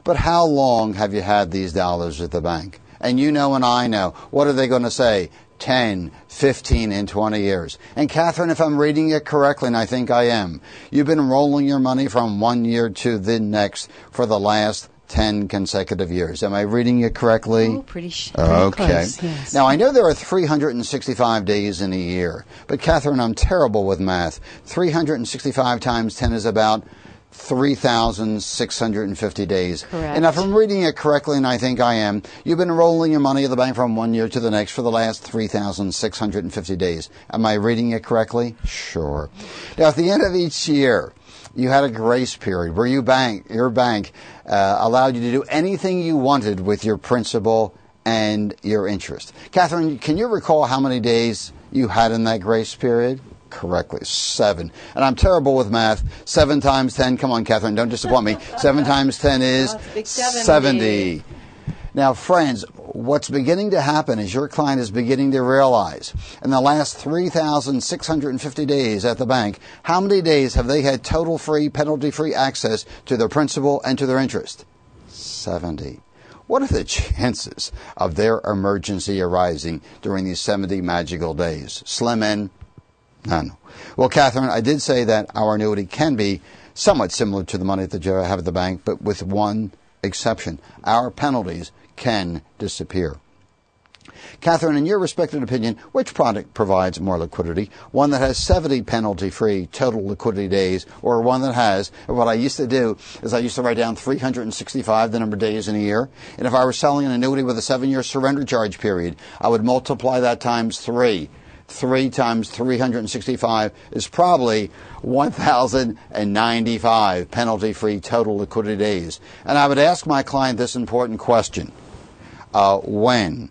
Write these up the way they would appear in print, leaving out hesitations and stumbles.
But how long have you had these dollars at the bank? And you know and I know. What are they going to say? 10, 15, and 20 years. And Catherine, if I'm reading it correctly, and I think I am, you've been rolling your money from one year to the next for the last 10 consecutive years. Am I reading it correctly? Oh, pretty okay. close, yes. Now, I know there are 365 days in a year, but Catherine, I'm terrible with math. 365 times 10 is about 3,650 days. Correct. And if I'm reading it correctly, and I think I am, you've been rolling your money at the bank from one year to the next for the last 3,650 days. Am I reading it correctly? Sure. Now, at the end of each year, you had a grace period where your bank allowed you to do anything you wanted with your principal and your interest. Catherine, can you recall how many days you had in that grace period? Correctly, 7. And I'm terrible with math. 7 times 10, come on, Catherine, don't disappoint me. 7 times 10 is 70. Now, friends, what's beginning to happen is your client is beginning to realize in the last 3,650 days at the bank, how many days have they had total free, penalty-free access to their principal and to their interest? 70. What are the chances of their emergency arising during these 70 magical days? Slim in? None. Well, Catherine, I did say that our annuity can be somewhat similar to the money that you have at the bank, but with one exception. Our penalties can disappear. Catherine, in your respected opinion, which product provides more liquidity? One that has 70 penalty-free total liquidity days, or one that has, what I used to do is I used to write down 365, the number of days in a year, and if I were selling an annuity with a 7-year surrender charge period, I would multiply that times 3. 3 times 365 is probably 1,095 penalty-free total liquidity days. And I would ask my client this important question. In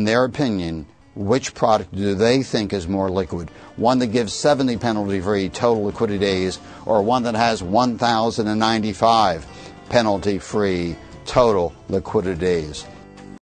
their opinion, which product do they think is more liquid? One that gives 70 penalty-free total liquidity days, or one that has 1,095 penalty-free total liquidity days?